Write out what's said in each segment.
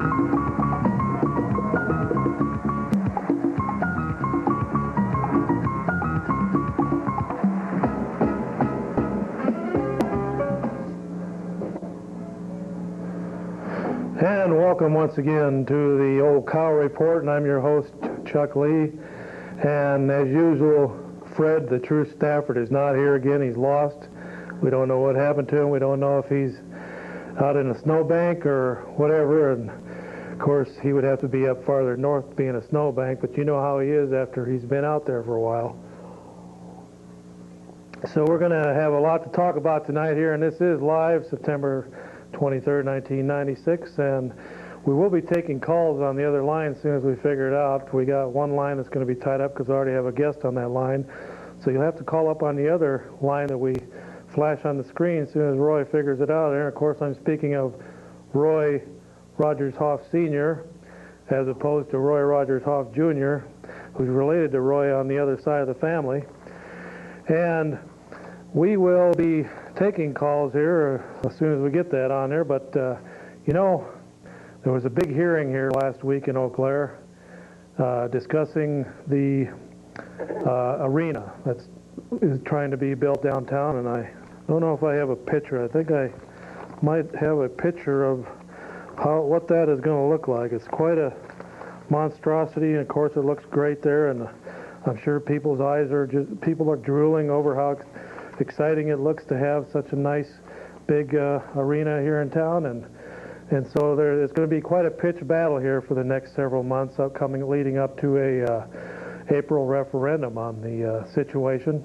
And welcome once again to the Old Cow Report, and I'm your host, Chuck Lee. And as usual, Fred, the true Stafford, is not here again. He's lost. We don't know what happened to him. We don't know if he's out in a snowbank or whatever. And of course, he would have to be up farther north being a snowbank, but you know how he is after he's been out there for a while. So we're going to have a lot to talk about tonight here, and this is live, September 23rd, 1996, and we will be taking calls on the other line as soon as we figure it out. We got one line that's going to be tied up because I already have a guest on that line, so you'll have to call up on the other line that we flash on the screen as soon as Roy figures it out. And of course, I'm speaking of Roy Rogers Hoff Sr. as opposed to Roy Rogers Hoff Jr., who's related to Roy on the other side of the family. And we will be taking calls here as soon as we get that on there, but you know, there was a big hearing here last week in Eau Claire discussing the arena that's trying to be built downtown, and I don't know if I have a picture. I think I might have a picture of what that is going to look like. It's quite a monstrosity, and of course it looks great there, and I'm sure people are drooling over how exciting it looks to have such a nice big arena here in town, and so it's going to be quite a pitch battle here for the next several months leading up to a April referendum on the situation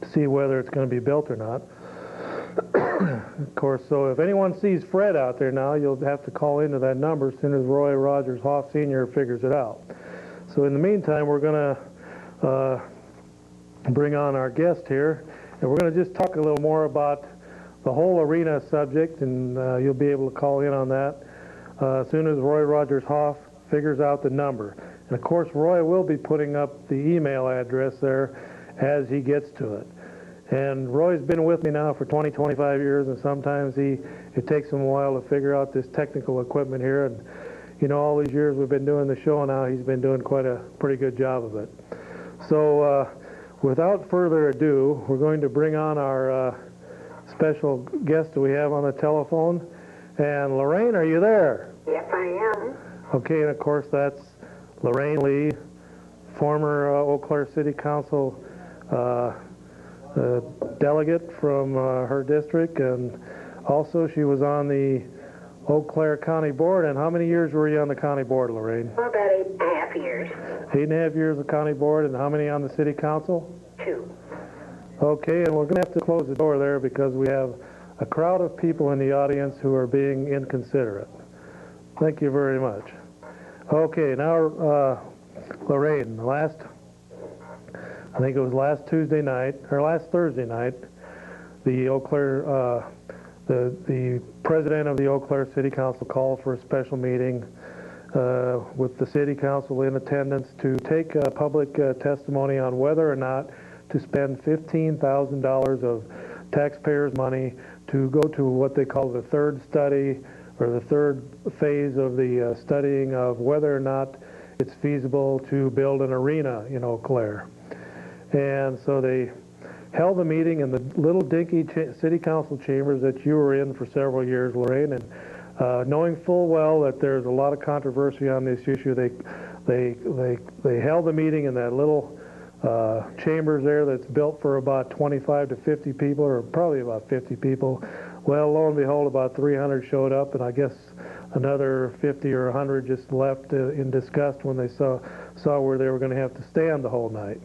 to see whether it's going to be built or not. Of course, so if anyone sees Fred out there now, you'll have to call into that number as soon as Roy Rogers Hoff Sr. figures it out. So in the meantime, we're going to bring on our guest here, and we're going to just talk a little more about the whole arena subject, and you'll be able to call in on that as soon as Roy Rogers Hoff figures out the number. And of course, Roy will be putting up the email address there as he gets to it. And Roy's been with me now for 25 years, and sometimes it takes him a while to figure out this technical equipment here. And you know, all these years we've been doing the show now, he's been doing quite a pretty good job of it. So without further ado, we're going to bring on our special guest that we have on the telephone. And Lorraine, are you there? Yes, I am. Okay, and of course that's Lorraine Lee, former Eau Claire City Council delegate from her district, and also she was on the Eau Claire County Board. And how many years were you on the county board, Lorraine? Well, about 8.5 years. 8.5 years of county board, and how many on the city council? 2. Okay, and we're going to have to close the door there because we have a crowd of people in the audience who are being inconsiderate. Thank you very much. Okay, now Lorraine, I think it was last Thursday night, the Eau Claire, the president of the Eau Claire City Council called for a special meeting with the city council in attendance to take public testimony on whether or not to spend $15,000 of taxpayers' money to go to what they call the third study, or the third phase of the studying of whether or not it's feasible to build an arena in Eau Claire. And so they held a meeting in the little dinky city council chambers that you were in for several years, Lorraine, and knowing full well that there's a lot of controversy on this issue, they held the meeting in that little chambers there that's built for about 25 to 50 people, or probably about 50 people. Well, lo and behold, about 300 showed up, and I guess another 50 or 100 just left in disgust when they saw where they were going to have to stand the whole night.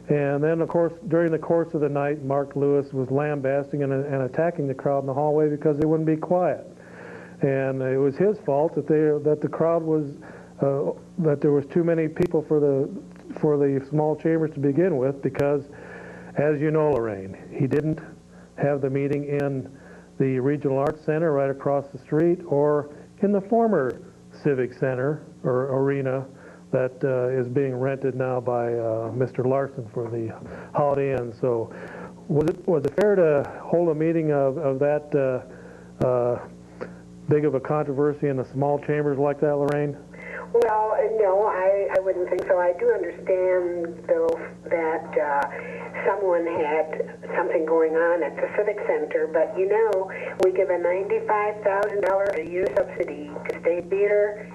And then, of course, during the course of the night, Mark Lewis was lambasting and attacking the crowd in the hallway because they wouldn't be quiet. And it was his fault that the crowd was that there was too many people for the small chambers to begin with, because, as you know, Lorraine, he didn't have the meeting in the Regional Arts Center right across the street, or in the former Civic Center or arena that is being rented now by Mr. Larson for the Holiday Inn. So was it fair to hold a meeting of that big of a controversy in the small chambers like that, Lorraine? Well, no, I wouldn't think so. I do understand, though, that someone had something going on at the Civic Center, but you know, we give a $95,000 a year subsidy to State Theater,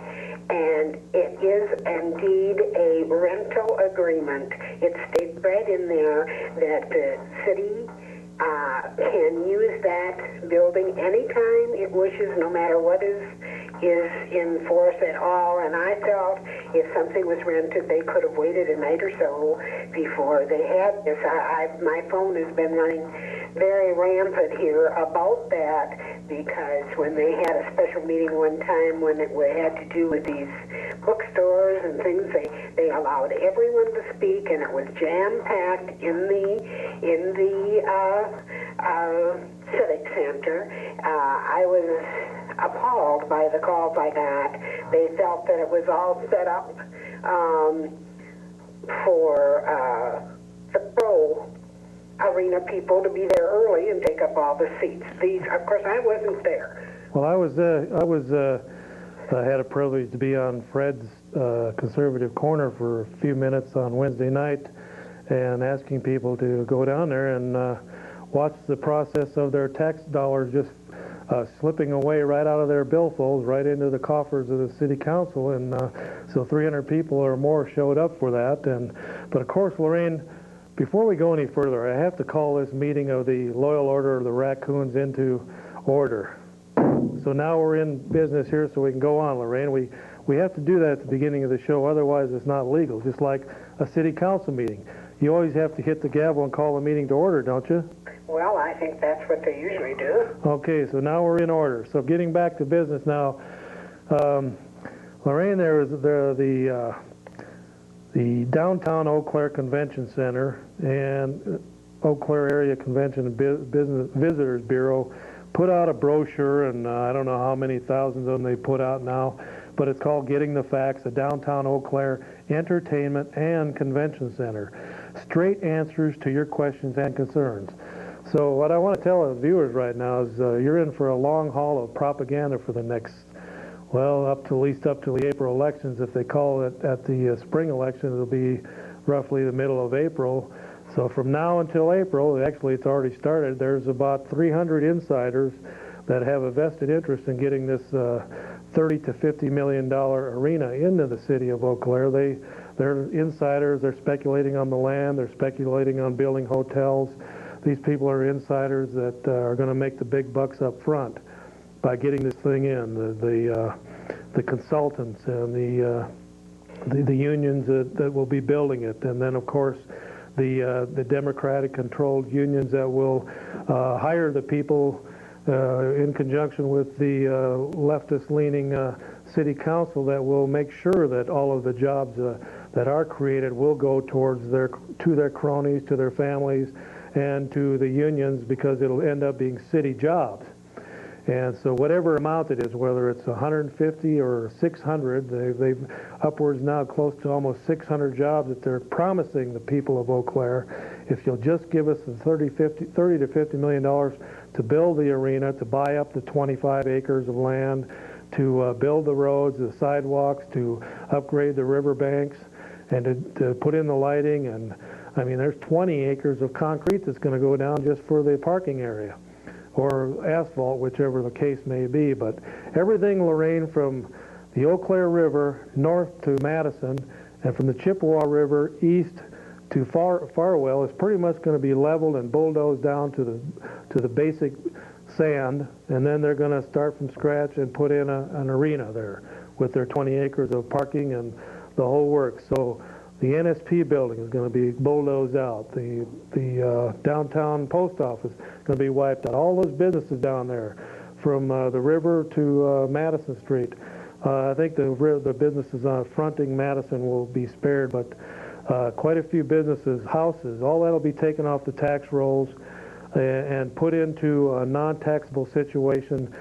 and it is indeed a rental agreement. It states right in there that the city can use that building anytime it wishes, no matter what is in force at all. And I felt if something was rented, they could have waited a night or so before they had this. My phone has been running very rampant here about that, because when they had a special meeting one time when it had to do with these bookstores and things, they allowed everyone to speak, and it was jam-packed in the Civic Center. I was appalled by the calls I got. They felt that it was all set up for the pro arena people to be there early and take up all the seats. Of course, I wasn't there. Well, I had a privilege to be on Fred's conservative corner for a few minutes on Wednesday night, and asking people to go down there and watch the process of their tax dollars just slipping away right out of their billfolds, right into the coffers of the city council. And so 300 people or more showed up for that. But of course, Lorraine, before we go any further, I have to call this meeting of the Loyal Order of the Raccoons into order. So now we're in business here, so we can go on, Lorraine. We have to do that at the beginning of the show, otherwise it's not legal, just like a city council meeting. You always have to hit the gavel and call the meeting to order, don't you? Well, I think that's what they usually do. Okay, so now we're in order. So getting back to business now, Lorraine, there is the Downtown Eau Claire Convention Center and Eau Claire Area Convention and Business Visitors Bureau put out a brochure, and I don't know how many thousands of them they put out now, but it's called Getting the Facts, the Downtown Eau Claire Entertainment and Convention Center. Straight answers to your questions and concerns. So what I want to tell the viewers right now is you're in for a long haul of propaganda for the next, well, at least up to the April elections. If they call it at the spring election, it'll be roughly the middle of April. So from now until April, actually it's already started, there's about 300 insiders that have a vested interest in getting this $30 to $50 million arena into the city of Eau Claire. They're insiders, they're speculating on the land, they're speculating on building hotels. These people are insiders that are going to make the big bucks up front by getting this thing in. The consultants and the unions that will be building it, and then of course the Democratic-controlled unions that will hire the people in conjunction with the leftist-leaning city council that will make sure that all of the jobs that are created will go towards to their cronies, to their families, and to the unions, because it'll end up being city jobs. And so whatever amount it is, whether it's 150 or 600, they've upwards now close to almost 600 jobs that they're promising the people of Eau Claire. If you'll just give us the $30 to $50 million to build the arena, to buy up the 25 acres of land, to build the roads, the sidewalks, to upgrade the riverbanks, and to put in the lighting. And I mean, there's 20 acres of concrete that's going to go down just for the parking area, or asphalt, whichever the case may be. But everything, Lorraine, from the Eau Claire River north to Madison, and from the Chippewa River east to Farwell, is pretty much going to be leveled and bulldozed down to the basic sand, and then they're going to start from scratch and put in an arena there with their 20 acres of parking and the whole works. So the NSP building is going to be bulldozed out. The downtown post office is going to be wiped out. All those businesses down there, from the river to Madison Street. I think the businesses fronting Madison will be spared, but quite a few businesses, houses, all that'll be taken off the tax rolls and put into a non-taxable situation.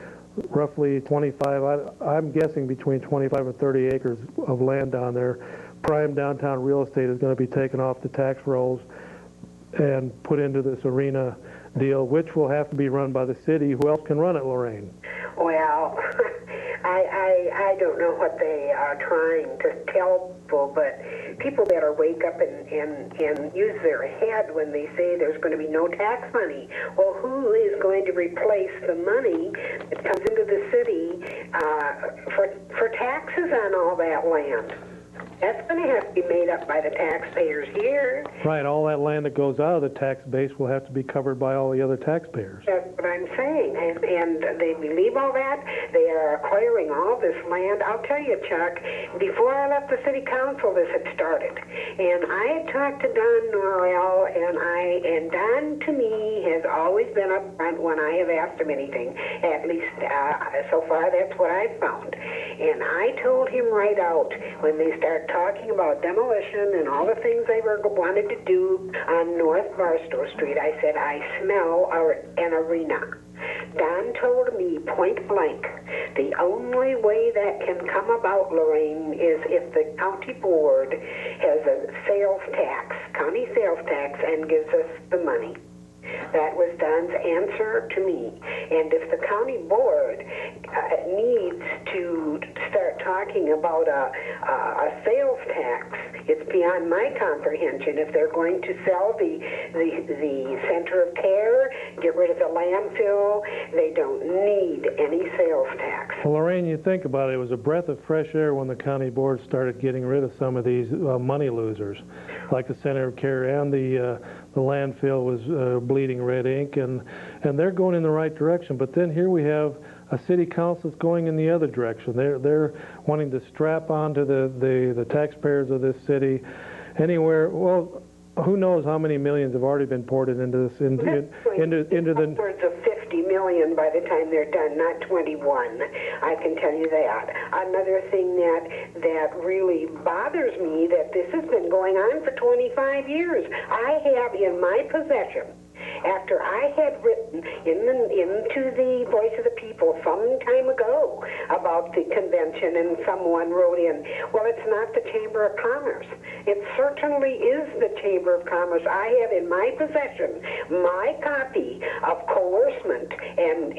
Roughly 25, I'm guessing between 25 and 30 acres of land down there. Prime downtown real estate is going to be taken off the tax rolls and put into this arena deal, which will have to be run by the city. Who else can run it, Lorraine? Well, Well, I don't know what they are trying to tell people, but people better wake up and use their head when they say there's going to be no tax money. Well, who is going to replace the money that comes into the city for taxes on all that land? That's going to have to be made up by the taxpayers here. Right, all that land that goes out of the tax base will have to be covered by all the other taxpayers. That's what I'm saying, and they believe all that. They are acquiring all this land. I'll tell you, Chuck, before I left the city council, this had started, and I had talked to Don Norrell, and Don, to me, has always been upfront when I have asked him anything. At least so far, that's what I've found. And I told him right out when they started talking about demolition and all the things they wanted to do on North Barstow Street, I said, I smell an arena. Don told me point blank, the only way that can come about, Lorraine, is if the county board has a sales tax, county sales tax, and gives us the money. That was Don's answer to me. And if the county board needs to start talking about a sales tax, it's beyond my comprehension. If they're going to sell the center of care, get rid of the landfill, they don't need any sales tax. Well, Lorraine, you think about it, it was a breath of fresh air when the county board started getting rid of some of these money losers, like the center of care and the landfill was bleeding red ink, and they're going in the right direction. But then here we have a city council that's going in the other direction. They're wanting to strap onto the taxpayers of this city anywhere. Well, who knows how many millions have already been poured into this into the upwards of 50 million by the time they're done, not 21. I can tell you that. Another thing that really bothers me, that this has been going on for 25 years. I have in my possession, after I had written into the Voice of the People some time ago about the convention, and someone wrote in, well, it's not the Chamber of Commerce. It certainly is the Chamber of Commerce. I have in my possession my copy of coercement and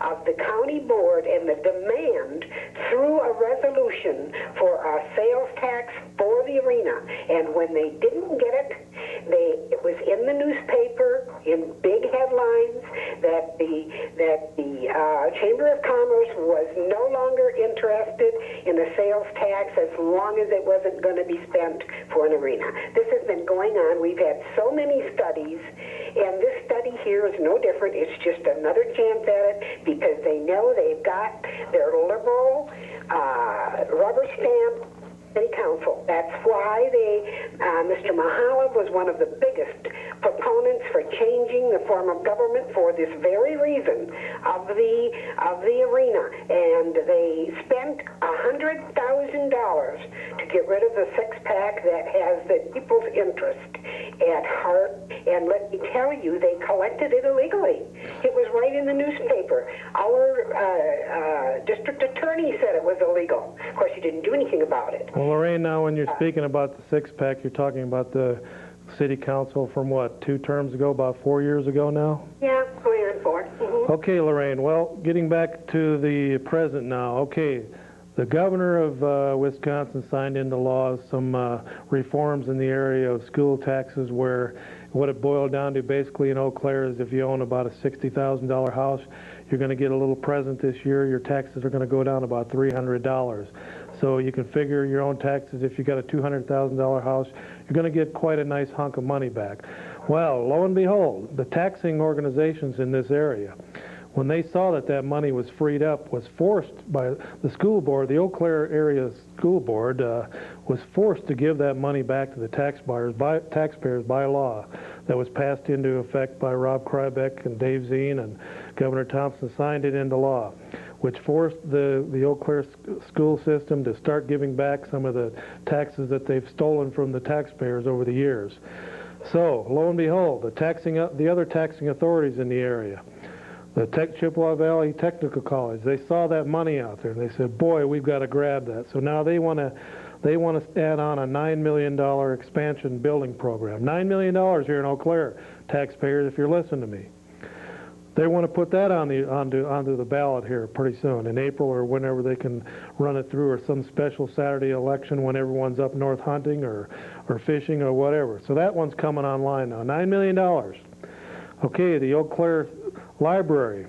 of the county board and the demand through a resolution for a sales tax for the arena. And when they didn't get it, it was in the newspaper in big headlines that the Chamber of Commerce was no longer interested in a sales tax as long as it wasn't going to be spent for an arena. This has been going on. We've had so many studies, and this study here is no different. It's just another chance at it because they know they've got their liberal rubber stamp city council. That's why Mr. Mahala was one of the biggest proponents for changing the form of government for this very reason of the arena. And they spent $100,000 to get rid of the six-pack that has the people's interest at heart. And let me tell you, they collected it illegally. It was right in the newspaper. Our district attorney said it was illegal. Of course, he didn't do anything about it. Well, Lorraine, now when you're speaking about the six-pack, you're talking about the city council from what, 2 terms ago, about 4 years ago now? Yeah, going on 4. Mm-hmm. Okay, Lorraine, well, getting back to the present now, okay, the governor of Wisconsin signed into law some reforms in the area of school taxes, where what it boiled down to basically in Eau Claire is if you own about a $60,000 house, you're going to get a little present this year. Your taxes are going to go down about $300. So you can figure your own taxes. If you got a $200,000 house, you're going to get quite a nice hunk of money back. Well, lo and behold, the taxing organizations in this area, when they saw that money was freed up, was forced by the school board, the Eau Claire area school board was forced to give that money back to the taxpayers by law that was passed into effect by Rob Krybeck and Dave Zien, and Governor Thompson signed it into law, which forced the Eau Claire school system to start giving back some of the taxes that they've stolen from the taxpayers over the years. So, lo and behold, the other taxing authorities in the area, the Chippewa Valley Technical College, they saw that money out there and they said, boy, we've got to grab that. So now they want to add on a $9 million expansion building program. $9 million here in Eau Claire, taxpayers, if you're listening to me. They want to put that onto the ballot here pretty soon, in April or whenever they can run it through, or some special Saturday election when everyone's up north hunting or fishing or whatever. So that one's coming online now. $9 million. Okay, the Eau Claire Library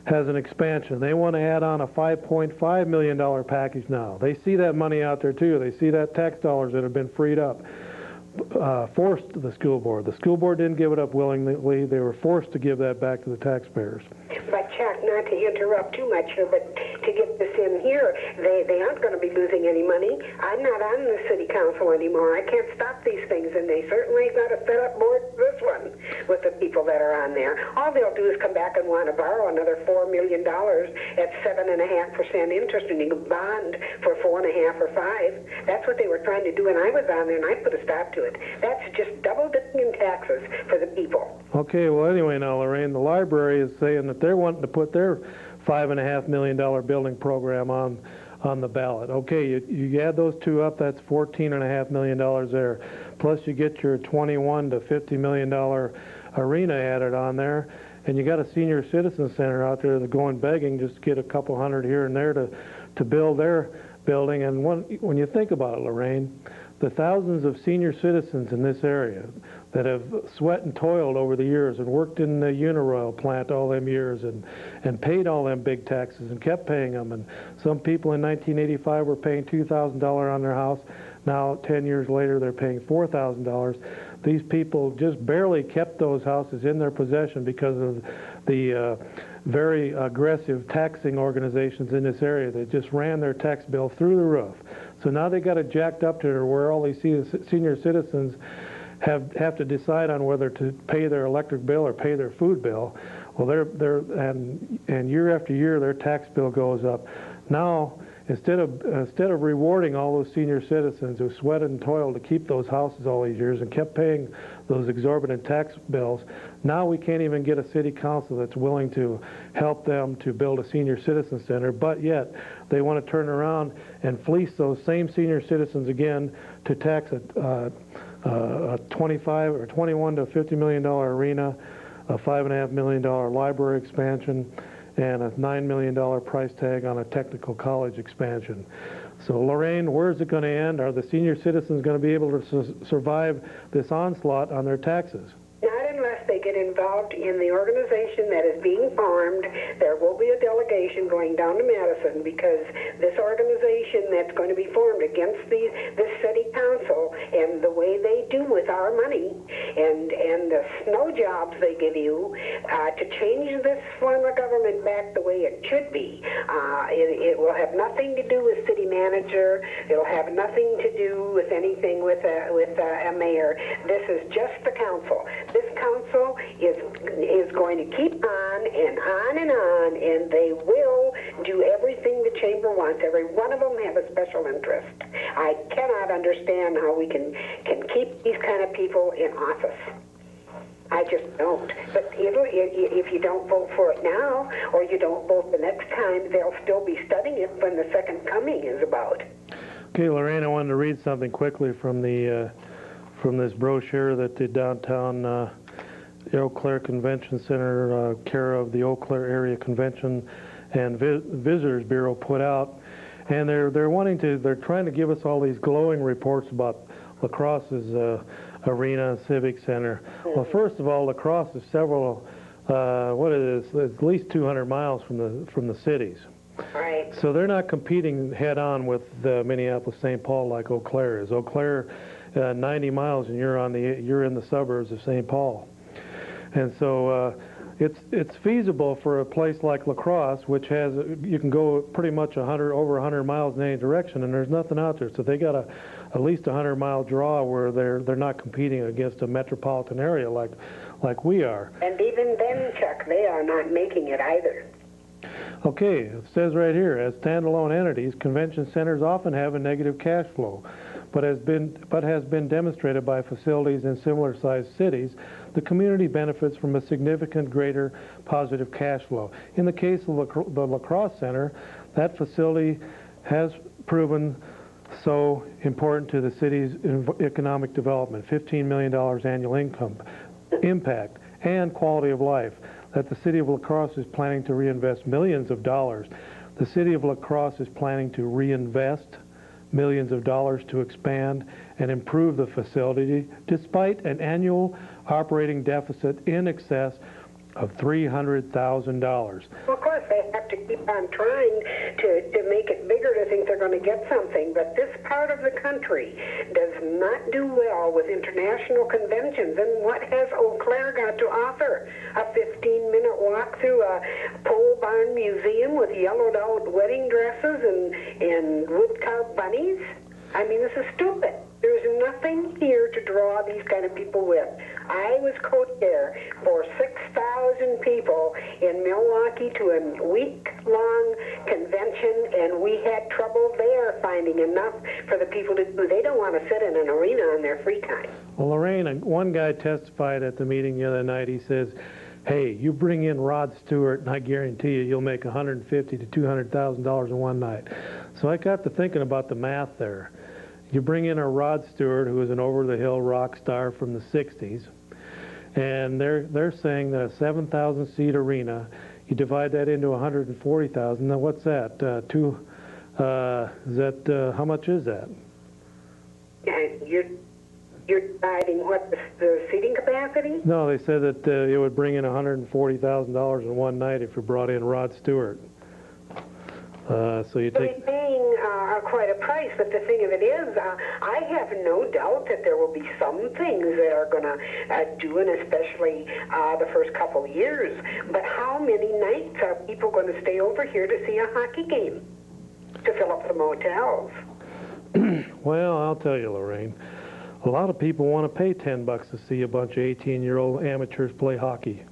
has an expansion. They want to add on a $5.5 million package now. They see that money out there too. They see that tax dollars that have been freed up. Forced the school board. The school board didn't give it up willingly. They were forced to give that back to the taxpayers. But Chuck, not to interrupt too much here, but to get this in here, they aren't going to be losing any money. I'm not on the city council anymore. I can't stop these things, and they certainly got a set up board this one with the people that are on there. All they'll do is come back and want to borrow another $4 million at 7.5% interest, and you can bond for 4.5 or 5. That's what they were trying to do, and I was on there, and I put a stop to it. That's just double dipping in taxes for the people. Okay, well anyway now, Lorraine, the library is saying that they're wanting to put their $5.5 million building program on the ballot. Okay, you add those two up, that's $14.5 million there. Plus you get your $21 to $50 million arena added on there, and you got a senior citizen center out there that's going begging just to get a couple hundred here and there to build their building. And when you think about it, Lorraine, the thousands of senior citizens in this area that have sweat and toiled over the years and worked in the Uniroyal plant all them years and paid all them big taxes and kept paying them. And some people in 1985 were paying $2,000 on their house. Now, 10 years later, they're paying $4,000. These people just barely kept those houses in their possession because of the very aggressive taxing organizations in this area that just ran their tax bill through the roof. So now they got it jacked up to where all these senior citizens have to decide on whether to pay their electric bill or pay their food bill. Well, and year after year their tax bill goes up. Now, instead of rewarding all those senior citizens who sweated and toiled to keep those houses all these years and kept paying those exorbitant tax bills, now we can't even get a city council that's willing to help them to build a senior citizen center, but yet they want to turn around and fleece those same senior citizens again to tax a $21 to $50 million arena, a $5.5 million library expansion, and a $9 million price tag on a technical college expansion. So Lorraine, where's it going to end? Are the senior citizens going to be able to survive this onslaught on their taxes? Not unless they get involved in the organization that is being formed. There will be a delegation going down to Madison, because this organization that's going to be formed against this city council and the way they do with our money and the snow jobs they give you to change this form of government back the way it should be. It will have nothing to do with city manager. It'll have nothing to do with anything with a mayor. This is just the council. This council is going to keep on and on and on, and they will do everything the chamber wants. Every one of them have a special interest. I cannot understand how we can keep these kind of people in office. I just don't. But if you don't vote for it now, or you don't vote the next time, they'll still be studying it when the second coming is about. Okay, Lorraine, I wanted to read something quickly from this brochure that the downtown Eau Claire Convention Center, care of the Eau Claire Area Convention and Visitors Bureau, put out, and they're trying to give us all these glowing reports about La Crosse's arena and civic center. Well, first of all, La Crosse is at least 200 miles from the cities. Right. So they're not competing head-on with Minneapolis-St. Paul like Eau Claire is. Eau Claire, 90 miles, and you're in the suburbs of St. Paul. And so it's feasible for a place like La Crosse, which you can go pretty much over 100 miles in any direction, and there's nothing out there. So they got at least a 100-mile draw where they're not competing against a metropolitan area like we are. And even then, Chuck, they are not making it either. Okay, it says right here, as standalone entities, convention centers often have a negative cash flow, but has been demonstrated by facilities in similar-sized cities. The community benefits from a significant greater positive cash flow. In the case of the La Crosse Center, that facility has proven so important to the city's economic development, $15 million annual income, impact, and quality of life. that the city of La Crosse is planning to reinvest millions of dollars. The city of La Crosse is planning to reinvest millions of dollars to expand and improve the facility, despite an annual operating deficit in excess of $300,000. Well, of course, they have to keep on trying to make it bigger to think they're going to get something, but this part of the country does not do well with international conventions. And what has Eau Claire got to offer? A 15-minute walk through a pole barn museum with yellowed-out wedding dresses and wood-carved bunnies? I mean, this is stupid. There's nothing here to draw these kind of people with. I was co-chair for 6,000 people in Milwaukee to a week-long convention, and we had trouble there finding enough for the people to do. They don't want to sit in an arena on their free time. Well, Lorraine, one guy testified at the meeting the other night. He says, hey, you bring in Rod Stewart, and I guarantee you'll make $150,000 to $200,000 in one night. So I got to thinking about the math there. You bring in a Rod Stewart, who was an over-the-hill rock star from the 60s, and they're saying that a 7,000-seat arena, you divide that into 140,000. Now, what's that? How much is that? You're dividing what, the seating capacity? No, they said that it would bring in $140,000 in one night if you brought in Rod Stewart. So you take. They're paying quite a price, but the thing of it is, I have no doubt that there will be some things that are going to do, and especially the first couple of years. But how many nights are people going to stay over here to see a hockey game, to fill up the motels? Well, I'll tell you, Lorraine, a lot of people want to pay $10 to see a bunch of 18-year-old amateurs play hockey.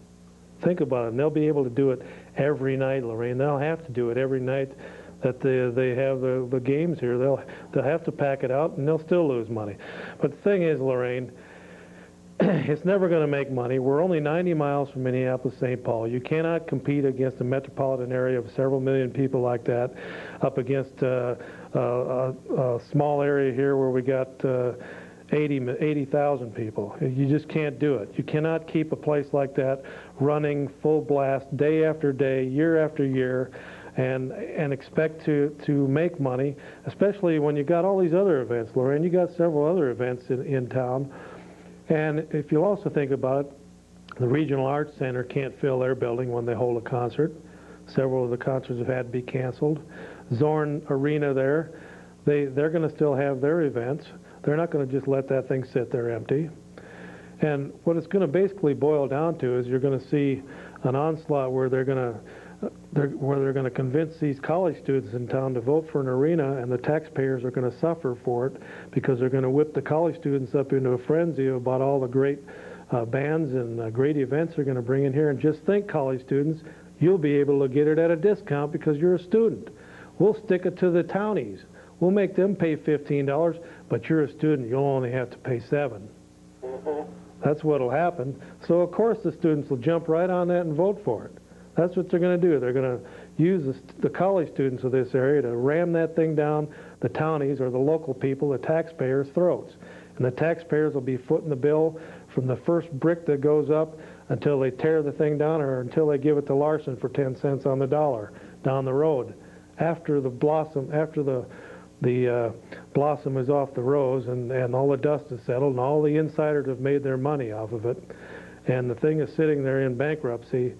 Think about it, and they'll be able to do it every night, Lorraine. They'll have to do it every night that they have the games here. They'll have to pack it out, and they'll still lose money. But the thing is, Lorraine, it's never going to make money. We're only 90 miles from Minneapolis-St. Paul. You cannot compete against a metropolitan area of several million people like that up against a small area here where we got 80,000 people. You just can't do it. You cannot keep a place like that running full blast day after day, year after year, and expect to make money, especially when you got all these other events, Lorraine. You got several other events in town. And if you also think about it, the Regional Arts Center can't fill their building when they hold a concert. Several of the concerts have had to be canceled. Zorn Arena there, they're going to still have their events. They're not going to just let that thing sit there empty. And what it's going to basically boil down to is you're going to see an onslaught where they're going to convince these college students in town to vote for an arena, and the taxpayers are going to suffer for it because they're going to whip the college students up into a frenzy about all the great bands and great events they're going to bring in here. And just think, college students, you'll be able to get it at a discount because you're a student. We'll stick it to the townies. We'll make them pay $15, but you're a student. You'll only have to pay $7. That's what'll happen. So, of course, the students will jump right on that and vote for it. That's what they're going to do. They're going to use the college students of this area to ram that thing down the townies or the local people, the taxpayers' throats. And the taxpayers will be footing the bill from the first brick that goes up until they tear the thing down or until they give it to Larson for 10 cents on the dollar down the road. After the blossom is off the rose and all the dust is settled and all the insiders have made their money off of it, and the thing is sitting there in bankruptcy,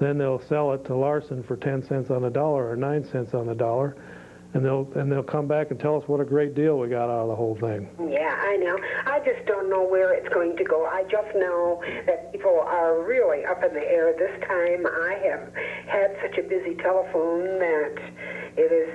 then they'll sell it to Larson for 10 cents on the dollar or 9 cents on the dollar, and they'll come back and tell us what a great deal we got out of the whole thing. Yeah, I know. I just don't know where it's going to go. I just know that people are really up in the air this time. I have had such a busy telephone that it is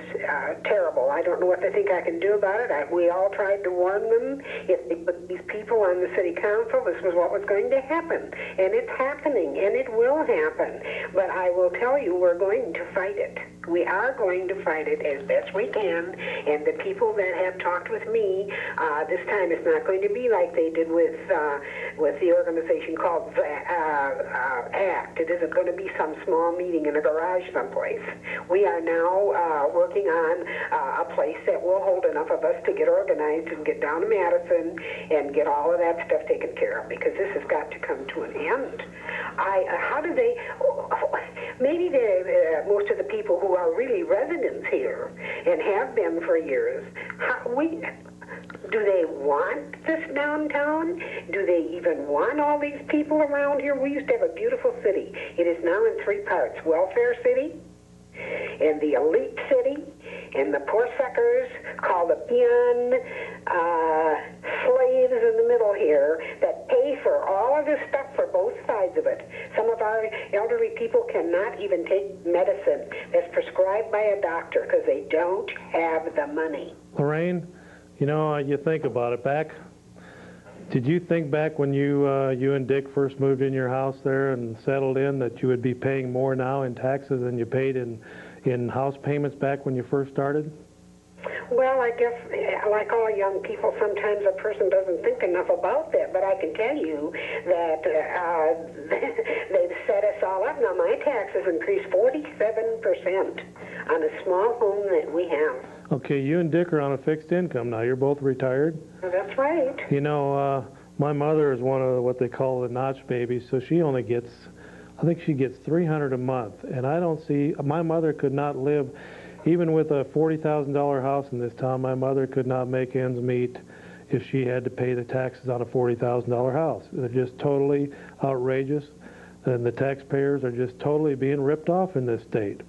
terrible. I don't know what they think I can do about it. We all tried to warn them. If they put these people on the city council, this was what was going to happen. And it's happening, and it will happen. But I will tell you, we're going to fight it. We are going to fight it as best we can, and the people that have talked with me, this time it's not going to be like they did with the organization called ACT. It isn't going to be some small meeting in a garage someplace. We are now working on a place that will hold enough of us to get organized and get down to Madison and get all of that stuff taken care of, because this has got to come to an end. How do they, maybe most of the people who are really residents here and have been for years, do they want this downtown? Do they even want all these people around here? We used to have a beautiful city. It is now in three parts: welfare city, and the elite city, and the poor suckers called the peon slaves in the middle here that pay for all of this stuff for both sides of it. Some of our elderly people cannot even take medicine that's prescribed by a doctor because they don't have the money. Lorraine, you know, you think about it. Did you think back when you and Dick first moved in your house there and settled in that you would be paying more now in taxes than you paid in house payments back when you first started? Well, I guess, like all young people, sometimes a person doesn't think enough about that. But I can tell you that they've set us all up. Now, my taxes increased 47% on a small home that we have. Okay, you and Dick are on a fixed income now. You're both retired? That's right. You know, my mother is one of what they call the notch babies, so she only gets, I think she gets $300 a month. And I don't see, my mother could not live, even with a $40,000 house in this town, my mother could not make ends meet if she had to pay the taxes on a $40,000 house. They're just totally outrageous, and the taxpayers are just totally being ripped off in this state.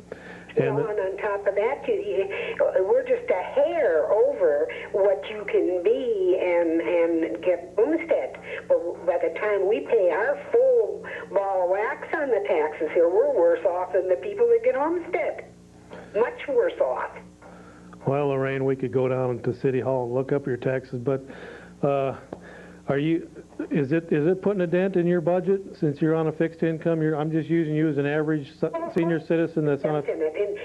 And on top of that, we're just a hair over what you can be and get homestead. But by the time we pay our full ball of wax on the taxes here, we're worse off than the people that get homestead. Much worse off. Well, Lorraine, we could go down to City Hall and look up your taxes, but is it putting a dent in your budget since you're on a fixed income? I'm just using you as an average senior citizen that's on a...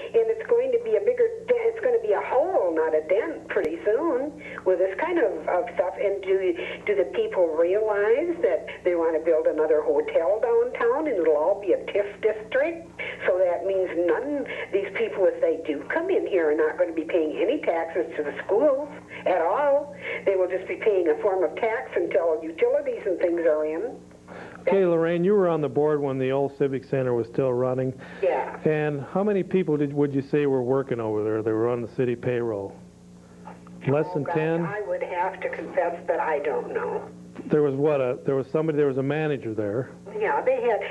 And it's going to be a bigger dent. It's going to be a hole, not a dent, pretty soon with this kind of stuff. And do the people realize that they want to build another hotel downtown and it'll all be a TIF district? So that means these people, if they do come in here, are not going to be paying any taxes to the schools at all. They will just be paying a form of tax until utilities and things are in. Okay, Lorraine, you were on the board when the old Civic Center was still running. Yeah. And how many people would you say were working over there that were on the city payroll? Less than 10? I would have to confess that I don't know. There was there was a manager there. Yeah, they had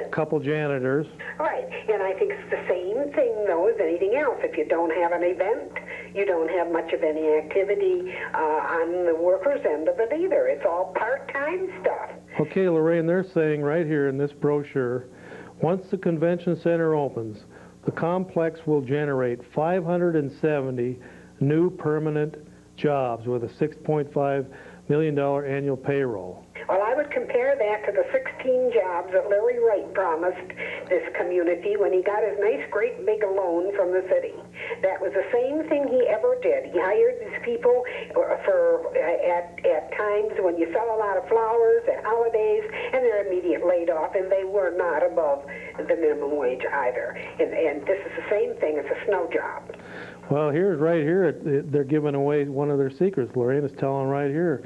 A couple janitors. right, and I think it's the same thing though as anything else. If you don't have an event, you don't have much of any activity on the workers' end of it either. It's all part-time stuff. Okay, Lorraine, they're saying right here in this brochure, once the convention center opens, the complex will generate 570 new permanent jobs with a $6.5 million annual payroll. Well, I would compare that to the 16 jobs that Larry Wright promised this community when he got his nice, great big loan from the city. That was the same thing he ever did. He hired these people at times when you sell a lot of flowers at holidays, and they're immediately laid off, and they were not above the minimum wage either. And this is the same thing. It's a snow job. Well, right here, they're giving away one of their secrets. Lorraine is telling right here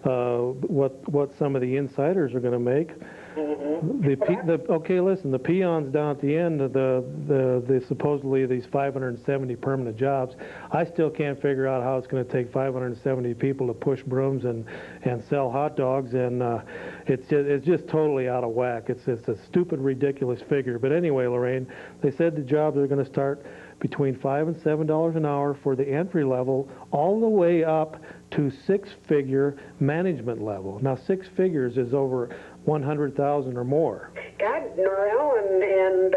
what some of the insiders are going to make. Mm-hmm. Okay, listen, the peons down at the end of the supposedly these 570 permanent jobs, I still can't figure out how it's going to take 570 people to push brooms and sell hot dogs, and it's just totally out of whack. It's a stupid, ridiculous figure. But anyway, Lorraine, they said the jobs are going to start between $5 and $7 an hour for the entry level, all the way up to six-figure management level. Now, six figures is over 100,000 or more. God, Norrell and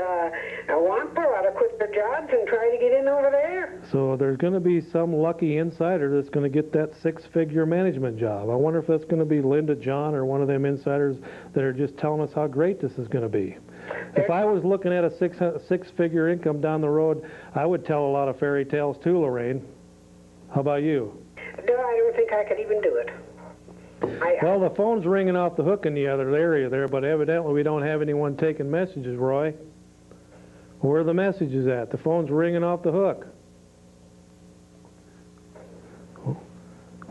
Wampler ought to quit their jobs and try to get in over there. So there's going to be some lucky insider that's going to get that six-figure management job. I wonder if that's going to be Linda John or one of them insiders that are just telling us how great this is going to be. If I was looking at a six-figure income down the road, I would tell a lot of fairy tales too, Lorraine. How about you? No, I don't think I could even do it. Well, the phone's ringing off the hook in the other area there, but evidently we don't have anyone taking messages, Roy. Where are the messages at? The phone's ringing off the hook.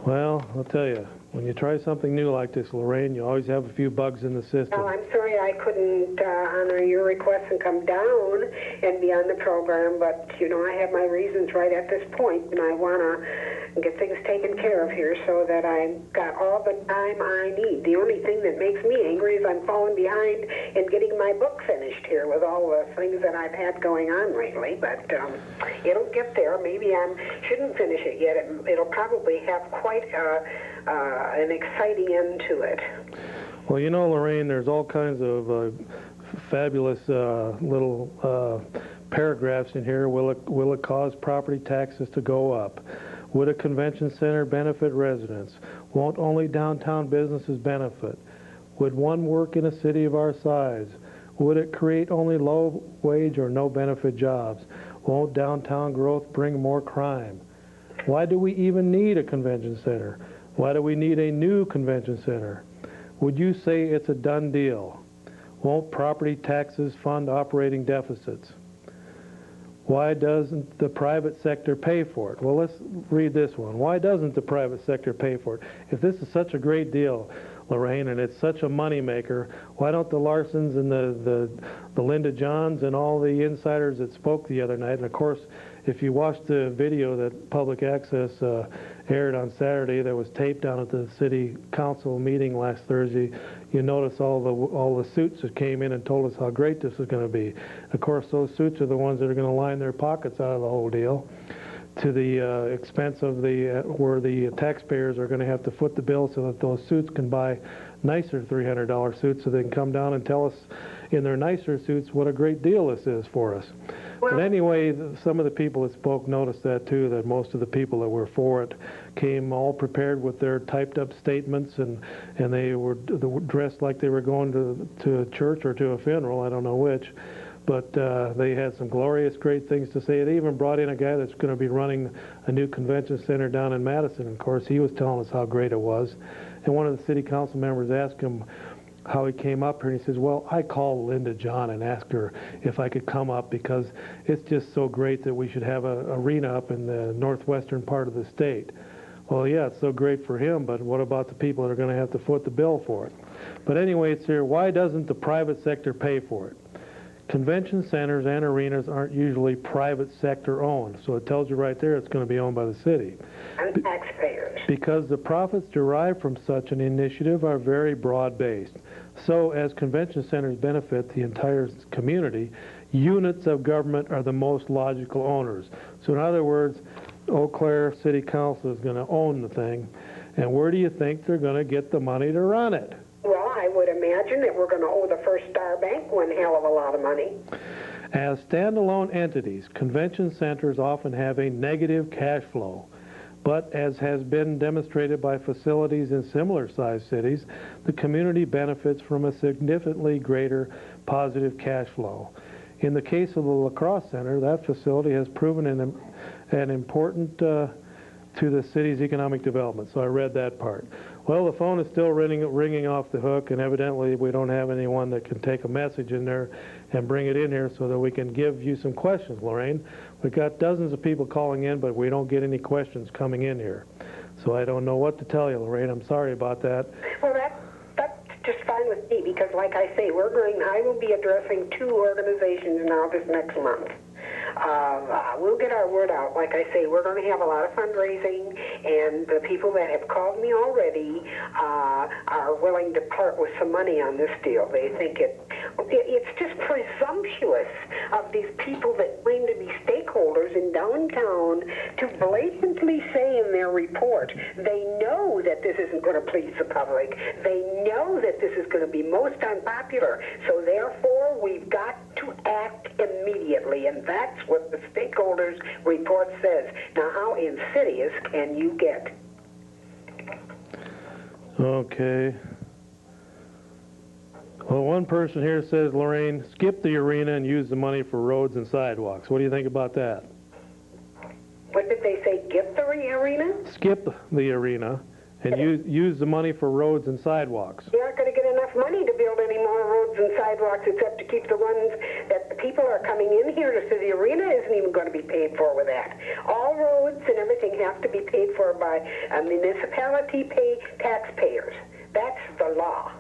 Well, I'll tell you, when you try something new like this, Lorraine, you always have a few bugs in the system. Well, I'm sorry I couldn't honor your request and come down and be on the program, but, you know, I have my reasons right at this point, and I want to get things taken care of here so that I've got all the time I need. The only thing that makes me angry is I'm falling behind in getting my book finished here with all the things that I've had going on lately, but it'll get there. Maybe I shouldn't finish it yet. It'll probably have quite an exciting end to it. Well, you know, Lorraine, there's all kinds of fabulous little paragraphs in here. Will it cause property taxes to go up? Would a convention center benefit residents? Won't only downtown businesses benefit? Would one work in a city of our size? Would it create only low-wage or no-benefit jobs? Won't downtown growth bring more crime? Why do we even need a convention center? Why do we need a new convention center? Would you say it's a done deal? Won't property taxes fund operating deficits? Why doesn't the private sector pay for it? Well, let's read this one. Why doesn't the private sector pay for it? If this is such a great deal, Lorraine, and it's such a moneymaker, why don't the Larsons and the Linda Johns and all the insiders that spoke the other night, and of course, if you watched the video that Public Access aired on Saturday that was taped down at the City Council meeting last Thursday, you notice all the suits that came in and told us how great this is going to be. Of course, those suits are the ones that are going to line their pockets out of the whole deal, to the expense of where the taxpayers are going to have to foot the bill so that those suits can buy nicer $300 suits so they can come down and tell us in their nicer suits what a great deal this is for us. But anyway, some of the people that spoke noticed that too, that most of the people that were for it came all prepared with their typed up statements, and they were dressed like they were going to a church or to a funeral, I don't know which. But they had some glorious, great things to say. They even brought in a guy that's going to be running a new convention center down in Madison. Of course, he was telling us how great it was. And one of the city council members asked him how he came up here, and he says, well, I called Linda John and asked her if I could come up because it's just so great that we should have an arena up in the northwestern part of the state. Well, yeah, it's so great for him, but what about the people that are going to have to foot the bill for it? But anyway, it's here. Why doesn't the private sector pay for it? Convention centers and arenas aren't usually private sector owned, so it tells you right there it's going to be owned by the city. And taxpayers. Because the profits derived from such an initiative are very broad-based. So as convention centers benefit the entire community, units of government are the most logical owners. So in other words, Eau Claire City Council is going to own the thing, and where do you think they're going to get the money to run it? Well, I would imagine that we're going to owe the First Star Bank one hell of a lot of money. As standalone entities, convention centers often have a negative cash flow. But as has been demonstrated by facilities in similar-sized cities, the community benefits from a significantly greater positive cash flow. In the case of the La Crosse Center, that facility has proven an important to the city's economic development. So I read that part. Well, the phone is still ringing off the hook, and evidently we don't have anyone that can take a message in there and bring it in here so that we can give you some questions, Lorraine. We've got dozens of people calling in, but we don't get any questions coming in here. So I don't know what to tell you, Lorraine. I'm sorry about that. Well, that's just fine with me because, like I say, I will be addressing 2 organizations now this next month. We'll get our word out. Like I say, we're going to have a lot of fundraising, and the people that have called me already are willing to part with some money on this deal. They think it's just presumptuous of these people that claim to be stakeholders in downtown to blatantly say in their report they know that this isn't going to please the public. They know that this is going to be most unpopular. So therefore, we've got to act immediately, and that's what the stakeholders report says. Now, how insidious can you get? Okay. Well, one person here says, Lorraine, skip the arena and use the money for roads and sidewalks. What do you think about that? What did they say, get the arena? Skip the arena and use the money for roads and sidewalks. You aren't going to get enough money to build any more roads and sidewalks except to keep the ones that the people are coming in here to see. The arena isn't even going to be paid for with that. All roads and everything have to be paid for by municipality taxpayers. That's the law.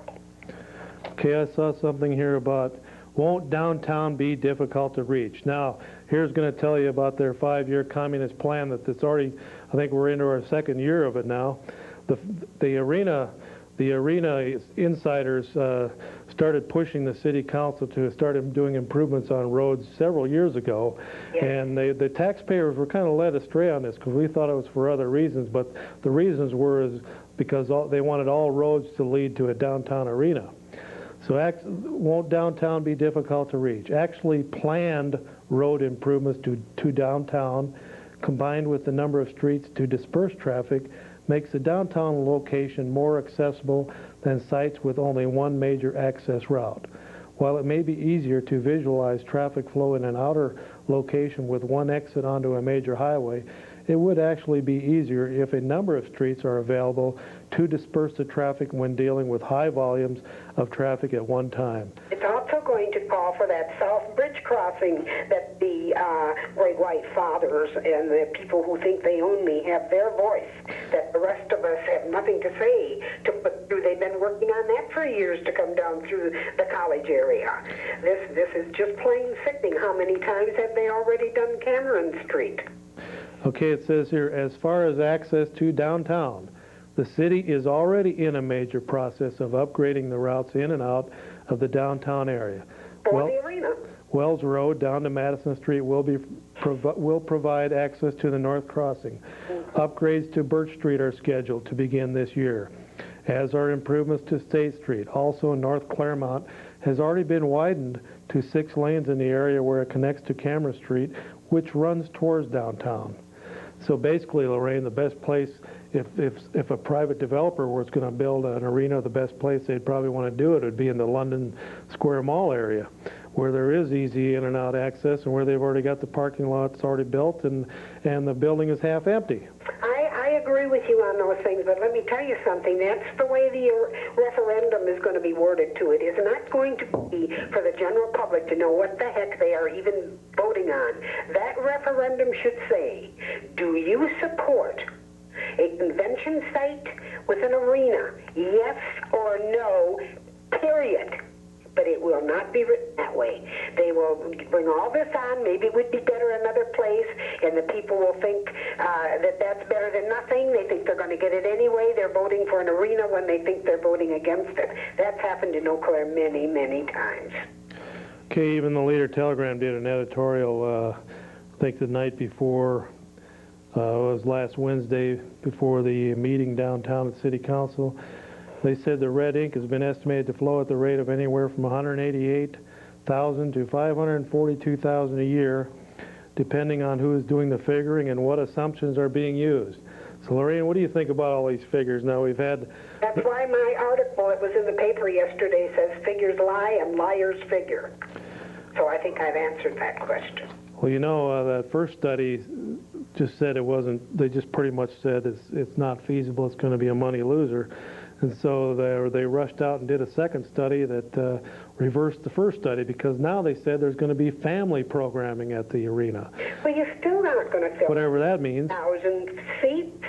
Okay, I saw something here about, won't downtown be difficult to reach? Now, here's going to tell you about their 5-year communist plan that's already, I think we're into our 2nd year of it now. The arena insiders started pushing the city council to start doing improvements on roads several years ago, and the taxpayers were kind of led astray on this because we thought it was for other reasons, but the reasons were because they wanted all roads to lead to a downtown arena. So won't downtown be difficult to reach? Actually planned road improvements to downtown combined with the number of streets to disperse traffic makes the downtown location more accessible than sites with only one major access route. While it may be easier to visualize traffic flow in an outer location with one exit onto a major highway, it would actually be easier if a number of streets are available to disperse the traffic when dealing with high volumes of traffic at one time. It's also going to call for that South Bridge crossing that the Great White Fathers and the people who think they own me have their voice, that the rest of us have nothing to say to put through. They've been working on that for years to come down through the college area. This is just plain sickening. How many times have they already done Cameron Street? Okay, it says here, as far as access to downtown, the city is already in a major process of upgrading the routes in and out of the downtown area. For the arena. Wells Road down to Madison Street will provide access to the North Crossing. Upgrades to Birch Street are scheduled to begin this year, as are improvements to State Street. Also, North Claremont has already been widened to 6 lanes in the area where it connects to Cameron Street, which runs towards downtown. So basically, Lorraine, the best place, if a private developer was going to build an arena, the best place they'd probably want to do it would be in the London Square Mall area, where there is easy in and out access and where they've already got the parking lots already built and the building is half empty. I agree with you on those things, but let me tell you something. That's the way the referendum is going to be worded to it. It's not going to be for the general public to know what the heck they are even voting on. That referendum should say, do you support a convention site with an arena? Yes or no, period. But it will not be written that way. They will bring all this on. Maybe it would be better another place, and the people will think that that's better than nothing. They think they're going to get it anyway. They're voting for an arena when they think they're voting against it. That's happened in Eau Claire many, many times. Okay, even the Leader-Telegram did an editorial, I think the night before, it was last Wednesday, before the meeting downtown at City Council. They said the red ink has been estimated to flow at the rate of anywhere from 188,000 to 542,000 a year, depending on who is doing the figuring and what assumptions are being used. So, Lorraine, what do you think about all these figures? Now, we've had... That's why my article, it was in the paper yesterday, says figures lie and liars figure. So I think I've answered that question. Well, you know, that first study just said it wasn't, they just pretty much said it's not feasible, it's going to be a money loser. And so they rushed out and did a second study that reversed the first study, because now they said there's going to be family programming at the arena. Well, you're still not going to fill whatever that means. 1,000 seats.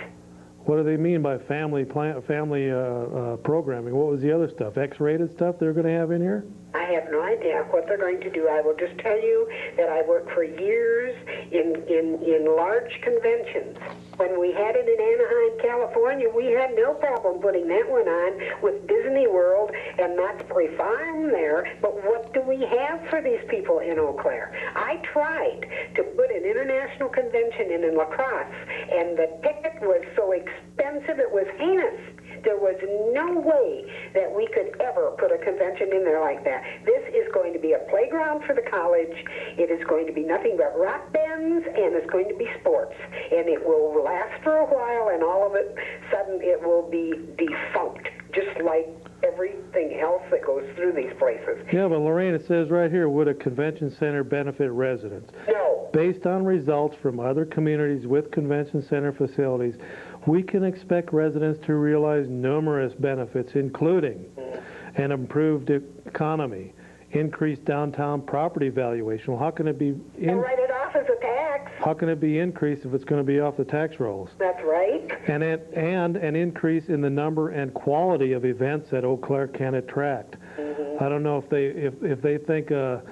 What do they mean by family programming? What was the other stuff? X-rated stuff they're going to have in here? I have no idea what they're going to do. I will just tell you that I worked for years in large conventions. When we had it in Anaheim, California, we had no problem putting that one on with Disney World and Knott's Berry Farm there. But what do we have for these people in Eau Claire? I tried to put an international convention in La Crosse, and the ticket was so expensive it was heinous. There was no way that we could ever put a convention in there like that. This is going to be a playground for the college. It is going to be nothing but rock bands, and it's going to be sports. And it will last for a while, and all of a sudden it will be defunct, just like everything else that goes through these places. Yeah, but Lorraine, it says right here, would a convention center benefit residents? No. Based on results from other communities with convention center facilities, we can expect residents to realize numerous benefits, including an improved economy, increased downtown property valuation. Well, how can it be And write it off as a tax. how can it be increased if it's going to be off the tax rolls? That's right. And an increase in the number and quality of events that Eau Claire can attract. I don't know if they think a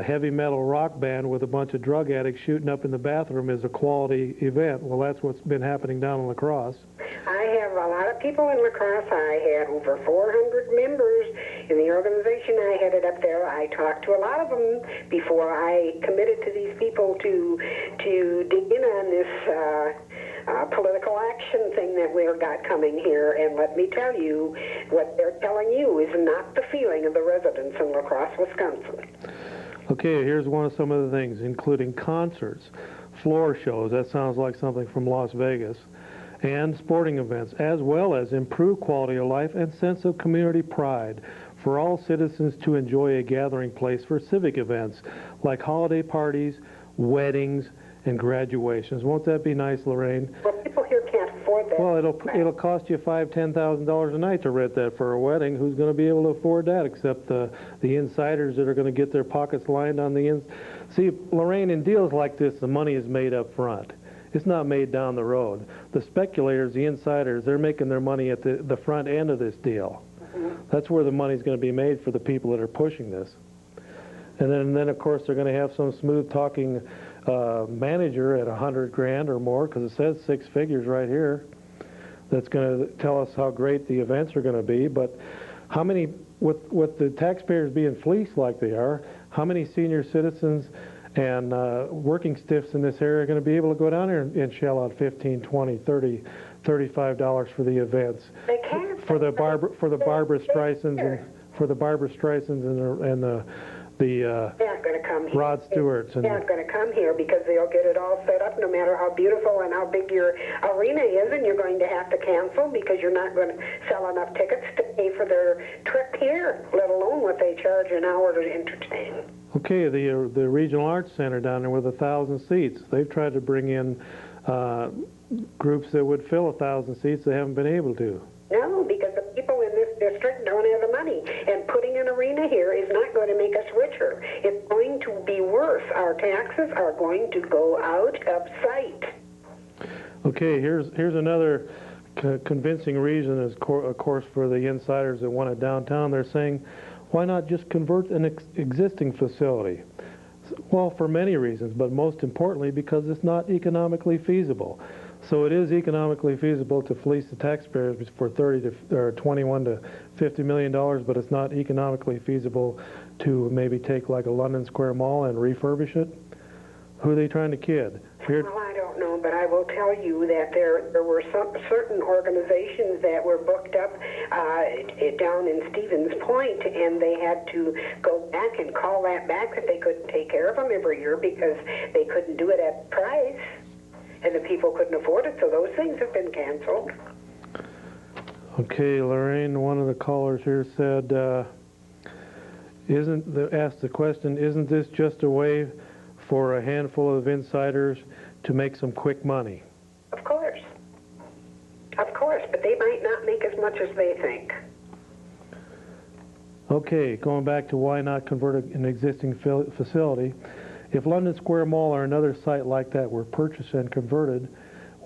heavy metal rock band with a bunch of drug addicts shooting up in the bathroom is a quality event. Well, that's what's been happening down in La Crosse. I have a lot of people in La Crosse. I had over 400 members in the organization I headed up there. I talked to a lot of them before I committed to these people to dig in on this political action thing that we've got coming here. And let me tell you, what they're telling you is not the feeling of the residents in La Crosse, Wisconsin. Okay, here's some of the things, including concerts, floor shows, that sounds like something from Las Vegas, and sporting events, as well as improved quality of life and sense of community pride for all citizens to enjoy a gathering place for civic events like holiday parties, weddings, and graduations. Won't that be nice, Lorraine? Well, people here can't afford that. Well, it'll cost you $5,000-$10,000 a night to rent that for a wedding. Who's going to be able to afford that except the insiders that are going to get their pockets lined on the ins? See, Lorraine, in deals like this, the money is made up front. It's not made down the road. The speculators, the insiders, they're making their money at the front end of this deal. That's where the money's going to be made for the people that are pushing this. And then of course, they're going to have some smooth-talking manager at $100,000 or more, because it says 6 figures right here, that's going to tell us how great the events are going to be. But how many, with the taxpayers being fleeced like they are, how many senior citizens and working stiffs in this area are going to be able to go down there and shell out $15, $20, $30, $35 for the events? They can't. For the Barbara Streisands and the They aren't going to come here. Rod Stewarts. They aren't going to come here because they'll get it all set up no matter how beautiful and how big your arena is, and you're going to have to cancel because you're not going to sell enough tickets to pay for their trip here, let alone what they charge an hour to entertain. Okay, the Regional Arts Center down there with 1,000 seats, they've tried to bring in groups that would fill 1,000 seats. They haven't been able to. No, because the people in this district don't have the money. And putting an arena here is not going to make us richer. It's going to be worse. Our taxes are going to go out of sight. Okay, here's another convincing reason, of course, for the insiders that want it downtown. They're saying, why not just convert an existing facility? Well, for many reasons, but most importantly because it's not economically feasible. So it is economically feasible to fleece the taxpayers for $21 to $50 million, but it's not economically feasible to maybe take like a London Square Mall and refurbish it. Who are they trying to kid? Well, I don't know, but I will tell you that there were some certain organizations that were booked up down in Stevens Point, and they had to go back and call that back that they couldn't take care of them every year because they couldn't do it at price. And the people couldn't afford it, so those things have been canceled. Okay, Lorraine, one of the callers here said, asked the question, isn't this just a way for a handful of insiders to make some quick money? Of course. Of course, but they might not make as much as they think. Okay, going back to why not convert an existing facility. If London Square Mall or another site like that were purchased and converted,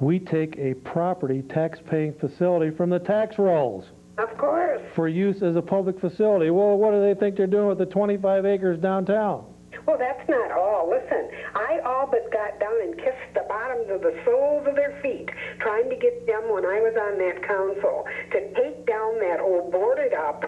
we take a property tax-paying facility from the tax rolls. Of course. For use as a public facility. Well, what do they think they're doing with the 25 acres downtown? Well, that's not all. Listen, I all but got down and kissed the bottoms of the soles of their feet trying to get them, when I was on that council, to take down that old boarded-up,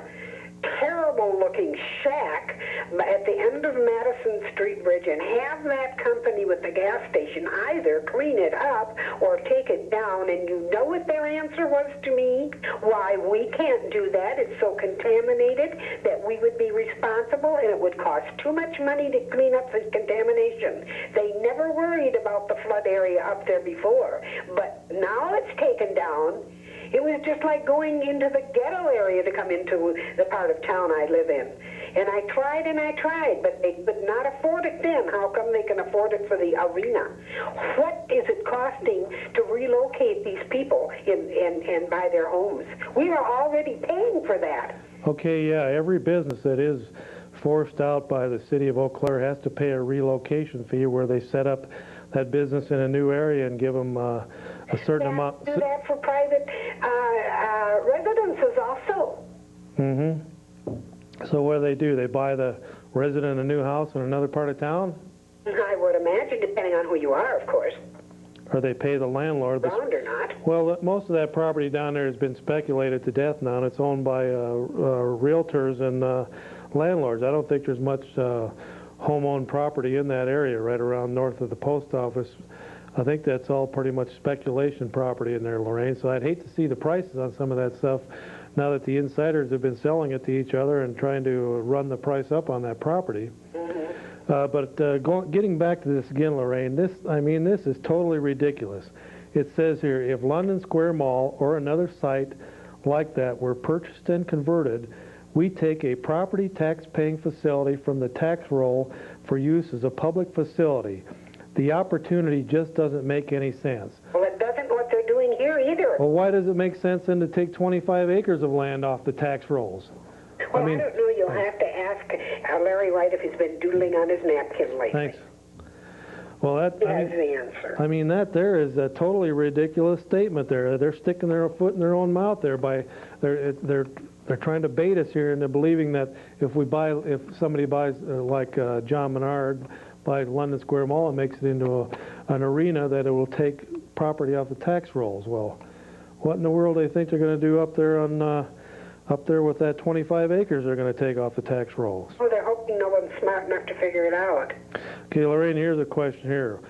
terrible-looking shack at the end of Madison Street Bridge and have that company with the gas station either clean it up or take it down. And you know what their answer was to me? Why, we can't do that. It's so contaminated that we would be responsible and it would cost too much money to clean up this contamination. They never worried about the flood area up there before, but now it's taken down. It was just like going into the ghetto area to come into the part of town I live in. And I tried, but they could not afford it then. How come they can afford it for the arena? What is it costing to relocate these people and buy their homes? We are already paying for that. Okay, yeah, every business that is forced out by the city of Eau Claire has to pay a relocation fee where they set up that business in a new area and give them a certain amount. Do that for private residences also. Mm-hmm. So what do? They buy the resident a new house in another part of town? I would imagine, depending on who you are, of course. Or they pay the landlord. Bound or not. Well, most of that property down there has been speculated to death now, and it's owned by realtors and landlords. I don't think there's much home-owned property in that area right around north of the post office. I think that's all pretty much speculation property in there, Lorraine, so I'd hate to see the prices on some of that stuff now that the insiders have been selling it to each other and trying to run the price up on that property. Getting back to this again, Lorraine, this is totally ridiculous. It says here, if London Square Mall or another site like that were purchased and converted, we take a property tax-paying facility from the tax roll for use as a public facility. The opportunity just doesn't make any sense. Well, it doesn't what they're doing here either. Well, why does it make sense then to take 25 acres of land off the tax rolls? Well, I don't know. You'll have to ask Larry White if he's been doodling on his napkin lately. Thanks. Well, That's the answer. I mean, that there is a totally ridiculous statement there. They're sticking their foot in their own mouth there by they're trying to bait us here into believing that if somebody buys like John Menard buys London Square Mall and makes it into an arena, that it will take property off the tax rolls. Well, what in the world do they think they're going to do up there with that 25 acres they're going to take off the tax rolls? Oh, they're hoping no one's smart enough to figure it out. Okay, Lorraine, here's a question here.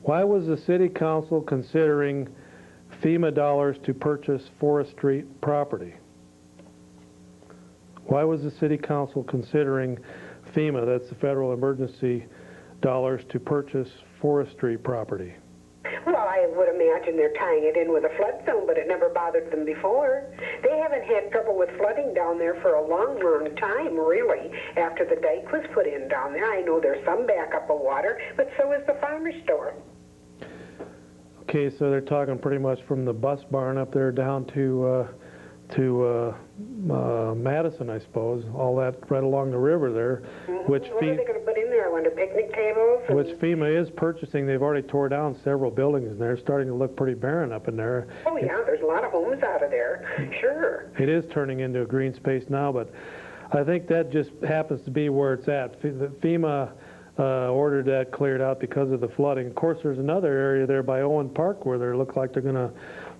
Why was the city council considering FEMA dollars to purchase Forest Street property? Why was the city council considering FEMA, that's the federal emergency dollars, to purchase Forest Street property? Well, I would imagine they're tying it in with a flood zone, but it never bothered them before. They haven't had trouble with flooding down there for a long, long time, really, after the dike was put in down there. I know there's some backup of water, but so is the farmer's store. Okay, so they're talking pretty much from the bus barn up there down to Madison, I suppose, all that right along the river there. What are they going to put in there? I wonder, picnic tables? Which FEMA is purchasing. They've already tore down several buildings, and they're starting to look pretty barren up in there. Oh, yeah, there's a lot of homes out of there, sure. It is turning into a green space now, but I think that just happens to be where it's at. FEMA ordered that cleared out because of the flooding. Of course, there's another area there by Owen Park where they look like they're going to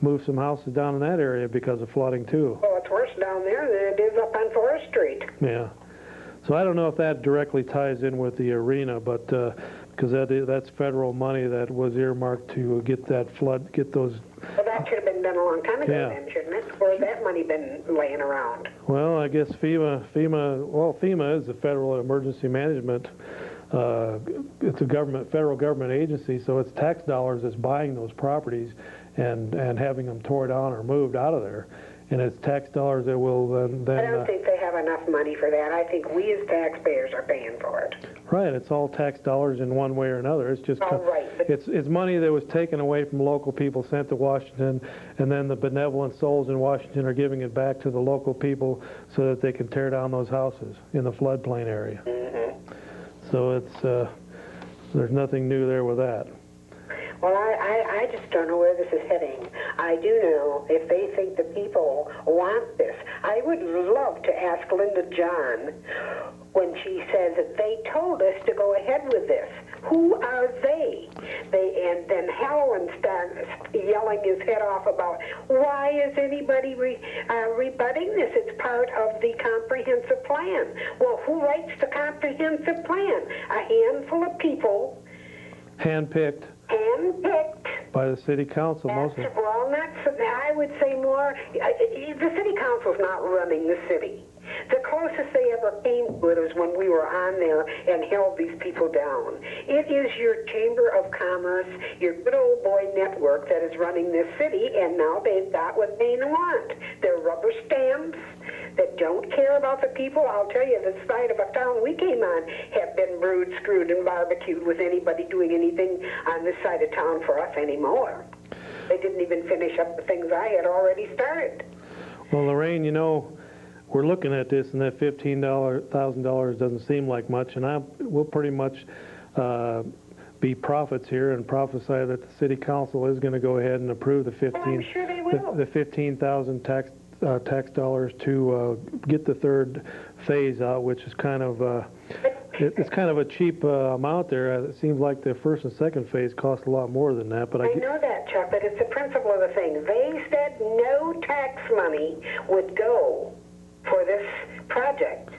move some houses down in that area because of flooding, too. Well, it's worse down there than it is up on Forest Street. Yeah. So I don't know if that directly ties in with the arena, but because that's federal money that was earmarked to get those. Well, that should have been done a long time ago then, shouldn't it? Or has that money been laying around? Well, I guess FEMA is the Federal Emergency Management. It's a federal government agency, so it's tax dollars that's buying those properties and having them tore down or moved out of there. And it's tax dollars that will then... I don't think they have enough money for that. I think we as taxpayers are paying for it. Right, it's all tax dollars in one way or another. It's just it's money that was taken away from local people, sent to Washington, and then the benevolent souls in Washington are giving it back to the local people so that they can tear down those houses in the floodplain area. So there's nothing new there with that. Well, I just don't know where this is heading. I do know if they think the people want this. I would love to ask Linda John when she says that they told us to go ahead with this. Who are they? And then Howland starts yelling his head off about, why is anybody rebutting this? It's part of the comprehensive plan. Well, who writes the comprehensive plan? A handful of people. Handpicked by the city council, mostly. Well, I would say more. The city council's not running the city. The closest they ever came to it was when we were on there and held these people down. It is your Chamber of Commerce, your good old boy network that is running this city, and now they've got what they want. They're rubber stamps that don't care about the people. I'll tell you, the side of a town we came on have been brewed, screwed, and barbecued with anybody doing anything on this side of town for us anymore. They didn't even finish up the things I had already started. Well, Lorraine, you know, we're looking at this, and that $15,000 doesn't seem like much, and we'll pretty much be prophets here and prophesy that the city council is going to go ahead and approve the I'm sure they will. the 15,000 tax dollars to get the third phase out, which is kind of it's kind of a cheap amount there. It seems like the first and second phase cost a lot more than that. But I know that, Chuck, but it's the principle of the thing. They said no tax money would go for this project.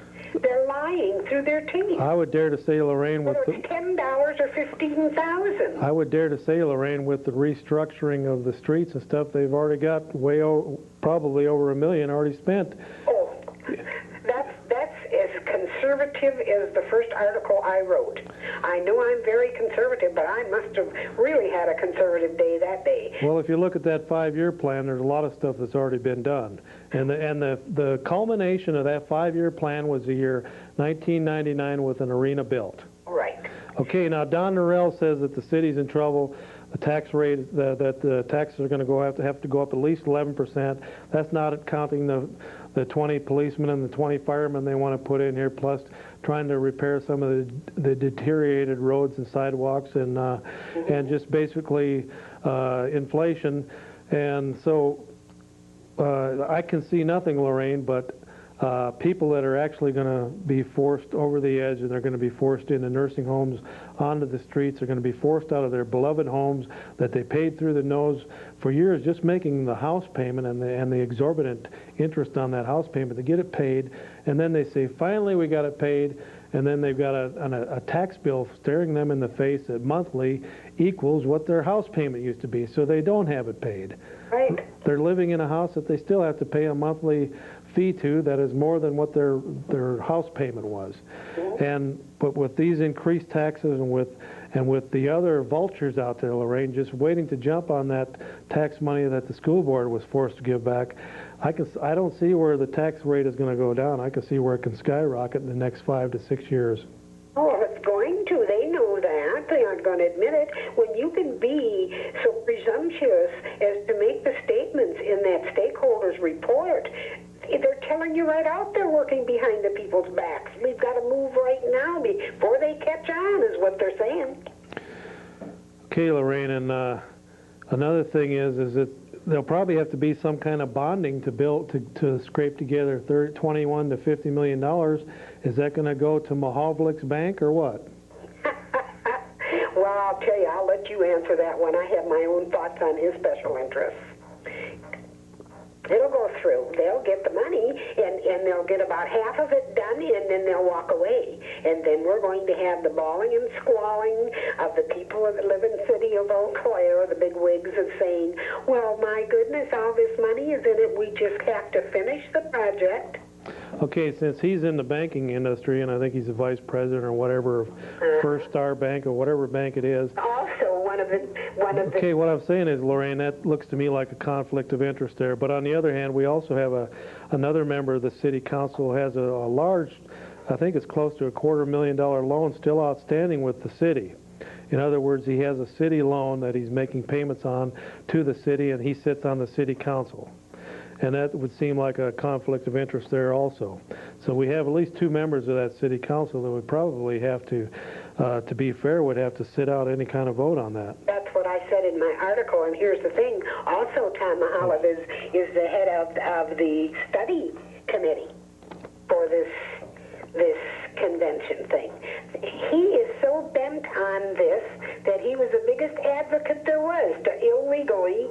They're lying through their teeth. I would dare to say, Lorraine, with whether it's $10 or $15,000. I would dare to say, Lorraine, with the restructuring of the streets and stuff, they've already got probably over $1 million already spent. Oh, that's as conservative as the first article I wrote. I know I'm very conservative, but I must have really had a conservative day that day. Well, if you look at that 5-year plan, there's a lot of stuff that's already been done. And the culmination of that 5-year plan was the year 1999 with an arena built. Right. Okay, now Don Norell says that the city's in trouble. The tax rate, that the taxes are going to have to go up at least 11%. That's not counting the 20 policemen and the 20 firemen they want to put in here, plus trying to repair some of the deteriorated roads and sidewalks, and just basically inflation. And so I can see nothing, Lorraine, but people that are actually going to be forced over the edge, and they're going to be forced into nursing homes, onto the streets, are going to be forced out of their beloved homes that they paid through the nose for years, just making the house payment and the exorbitant interest on that house payment to get it paid. And then they say, finally we got it paid, and then they've got a tax bill staring them in the face that monthly equals what their house payment used to be, so they don't have it paid. Right. They're living in a house that they still have to pay a monthly fee to that is more than what their house payment was. But with these increased taxes and with the other vultures out there, Lorraine, just waiting to jump on that tax money that the school board was forced to give back, I don't see where the tax rate is going to go down. I can see where it can skyrocket in the next 5 to 6 years. Oh, it's going to. They know that. They aren't going to admit it. When you can be so presumptuous as to make the statements in that stakeholders report, they're telling you right out they're working behind the people's backs. We've got to move right now before they catch on, is what they're saying. Okay, Lorraine, and another thing is that there'll probably have to be some kind of bonding to scrape together $21 to $50 million. Is that going to go to Mahovlich's bank or what? Well, I'll tell you, I'll let you answer that one. I have my own thoughts on his special interests. It'll go through. They'll get the money, and they'll get about half of it done, and then they'll walk away. And then we're going to have the bawling and squalling of the people that live in the city of Eau Claire, the big wigs, of saying, well, my goodness, all this money is in it. We just have to finish the project. Okay, since he's in the banking industry, and I think he's a vice president or whatever of First Star Bank or whatever bank it is. Also, one of the. Okay, what I'm saying is, Lorraine, that looks to me like a conflict of interest there. But on the other hand, we also have another member of the city council who has a large, I think it's close to a $250,000 loan still outstanding with the city. In other words, he has a city loan that he's making payments on to the city, and he sits on the city council. And that would seem like a conflict of interest there also. So we have at least 2 members of that city council that would probably have to be fair, would have to sit out any kind of vote on that. That's what I said in my article, and here's the thing. Also, Tom Mahalev is the head of the study committee for this convention thing. He is so bent on this that he was the biggest advocate there was to illegally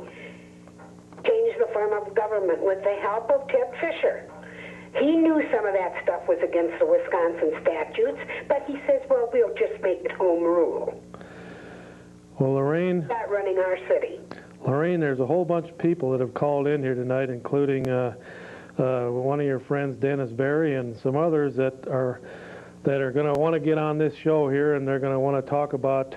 change the form of government with the help of Ted Fisher. He knew some of that stuff was against the Wisconsin statutes, but he says, well, we'll just make it home rule. Well, Lorraine, Not running our city. Lorraine, there's a whole bunch of people that have called in here tonight, including one of your friends, Dennis Berry, and some others that are going to want to get on this show here, and they're going to want to talk about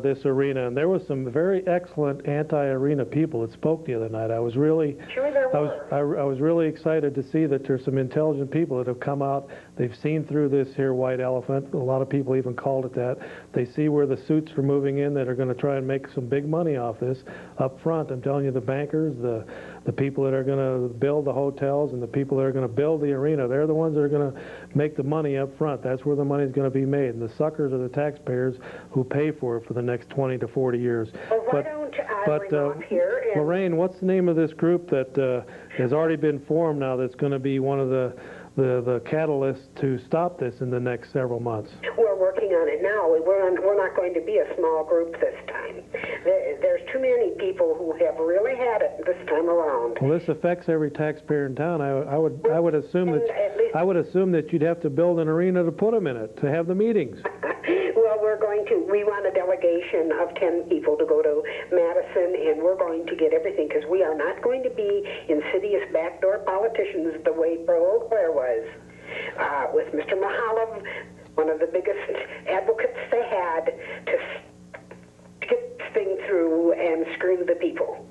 this arena. And there was some very excellent anti-arena people that spoke the other night. I was really, Sure there were. I was really excited to see that there's some intelligent people that have come out. They've seen through this here white elephant. A lot of people even called it that. They see where the suits are moving in that are going to try and make some big money off this up front. I'm telling you, the bankers, the people that are going to build the hotels, and the people that are going to build the arena, they're the ones that are going to make the money up front. That's where the money's going to be made. And the suckers are the taxpayers who pay for it for the next 20 to 40 years. Well, why don't I bring off here and Lorraine, what's the name of this group that has already been formed now that's going to be one of the catalysts to stop this in the next several months? we're working on it now. We're not going to be a small group this time. There's too many people who have really had it this time around. Well, this affects every taxpayer in town. I would assume that you'd have to build an arena to put them in it, to have the meetings. Well, we want a delegation of 10 people to go to Madison, and we're going to get everything, because we are not going to be insidious backdoor politicians the way Pearl Claire was. With Mr. Mahalov, one of the biggest advocates they had to get this thing through and screw the people.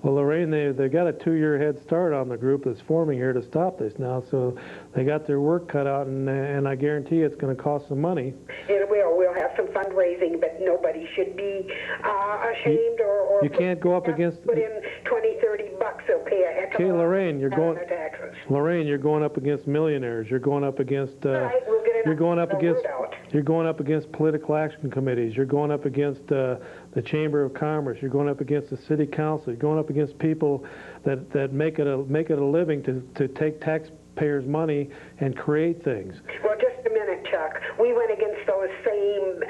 Well, Lorraine, they got a 2-year head start on the group that's forming here to stop this now, so they got their work cut out, and I guarantee it's going to cost some money. It will. We'll have some fundraising, but nobody should be ashamed or you can't go up against. Put in 20, 30 bucks. They'll pay a heck of a lot Lorraine, you're going. on their taxes. Lorraine, you're going up against millionaires. You're going up against. Right, we'll get You're going up the against. word out. You're going up against political action committees. You're going up against the Chamber of Commerce. You're going up against the City Council. You're going up against people that make it a living to take taxpayers' money and create things. Well, just a minute, Chuck. We went against those same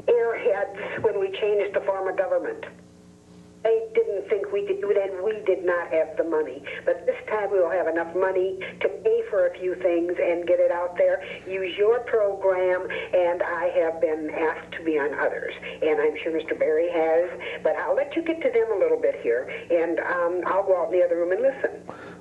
airheads when we changed the form of government. They didn't think we could do it, and we did not have the money. But this time we'll have enough money to pay for a few things and get it out there. Use your program, and I have been asked to be on others. And I'm sure Mr. Berry has. But I'll let you get to them a little bit here, and I'll go out in the other room and listen.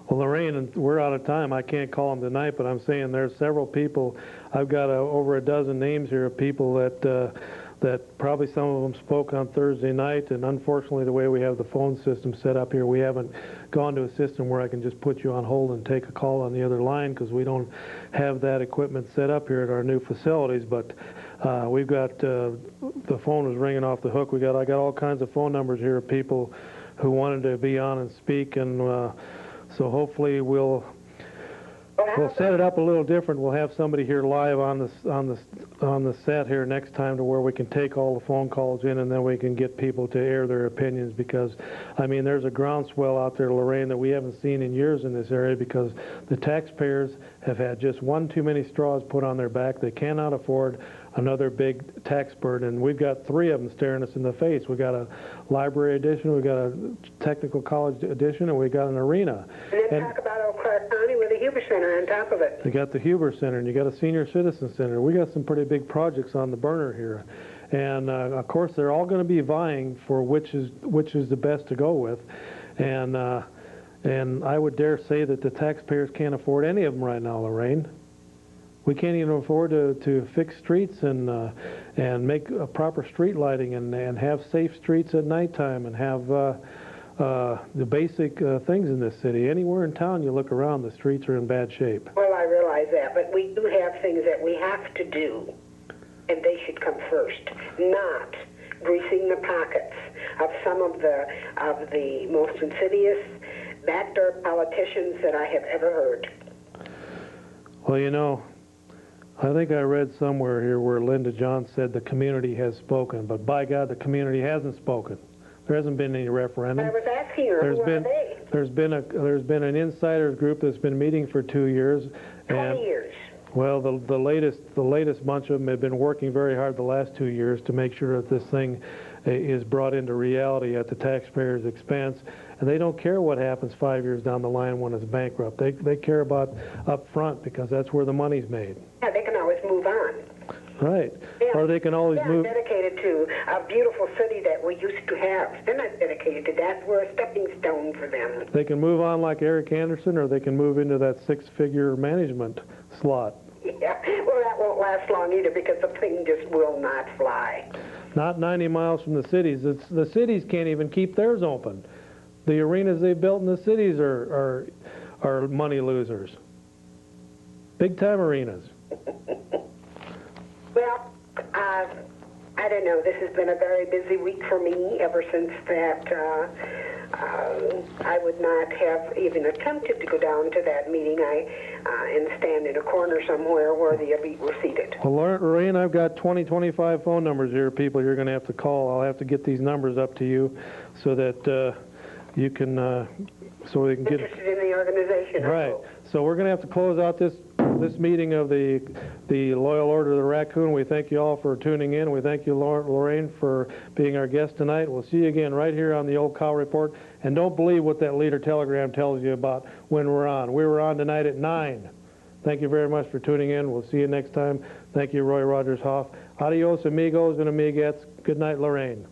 Well, Lorraine, we're out of time. I can't call them tonight, but I'm saying there's several people. I've got over a dozen names here of people that probably some of them spoke on Thursday night, and unfortunately the way we have the phone system set up here, we haven't gone to a system where I can just put you on hold and take a call on the other line, because we don't have that equipment set up here at our new facilities. But we've got, the phone is ringing off the hook. I got all kinds of phone numbers here of people who wanted to be on and speak, and so hopefully we'll set it up a little different. We'll have somebody here live on the set here next time, to where we can take all the phone calls in, and then we can get people to air their opinions, because I mean there's a groundswell out there, Lorraine, that we haven't seen in years in this area, because the taxpayers have had just one too many straws put on their back. They cannot afford another big tax burden, and we've got 3 of them staring us in the face. We got a library edition, we got a technical college edition, and we got an arena. And then talk about Eau Claire County with the Huber Center on top of it. You got the Huber Center, and you got a senior citizen center. We got some pretty big projects on the burner here, and of course they're all going to be vying for which is the best to go with, and I would dare say that the taxpayers can't afford any of them right now, Lorraine. We can't even afford to fix streets and make a proper street lighting and have safe streets at nighttime and have the basic things in this city. Anywhere in town you look around, the streets are in bad shape. Well, I realize that, but we do have things that we have to do, and they should come first, not greasing the pockets of some of the most insidious backdoor politicians that I have ever heard. Well, you know, I think I read somewhere here where Linda John said the community has spoken, but by God, the community hasn't spoken. There hasn't been any referendum. I was asking her, who are they? There's been an insiders group that's been meeting for 2 years. 20 years. Well, the latest bunch of them have been working very hard the last 2 years to make sure that this thing is brought into reality at the taxpayers' expense, and they don't care what happens 5 years down the line when it's bankrupt. They care about up front, because that's where the money's made. Yeah, they can always move on. Right. Yeah. Or they can always Yeah, move. dedicated to a beautiful city that we used to have. They're not dedicated to that. We're a stepping stone for them. They can move on like Eric Anderson, or they can move into that six-figure management slot. Yeah, well, that won't last long either because the thing just will not fly. Not 90 miles from the cities. The cities can't even keep theirs open. The arenas they built in the cities are money losers. Big-time arenas. Well, I don't know. This has been a very busy week for me ever since that I would not have even attempted to go down to that meeting and stand in a corner somewhere where the elite were seated. Well, Lorraine, I've got 25 phone numbers here, people you're going to have to call. I'll have to get these numbers up to you so that you can, so we can get... Interested in the organization. Right. So we're going to have to close out this meeting of the Loyal Order of the Raccoon. We thank you all for tuning in. We thank you, Lorraine, for being our guest tonight. We'll see you again right here on the Old Cow Report. And don't believe what that leader telegram tells you about when we're on. We were on tonight at 9. Thank you very much for tuning in. We'll see you next time. Thank you, Roy Rogers Hoff. Adios, amigos and amigettes. Good night, Lorraine.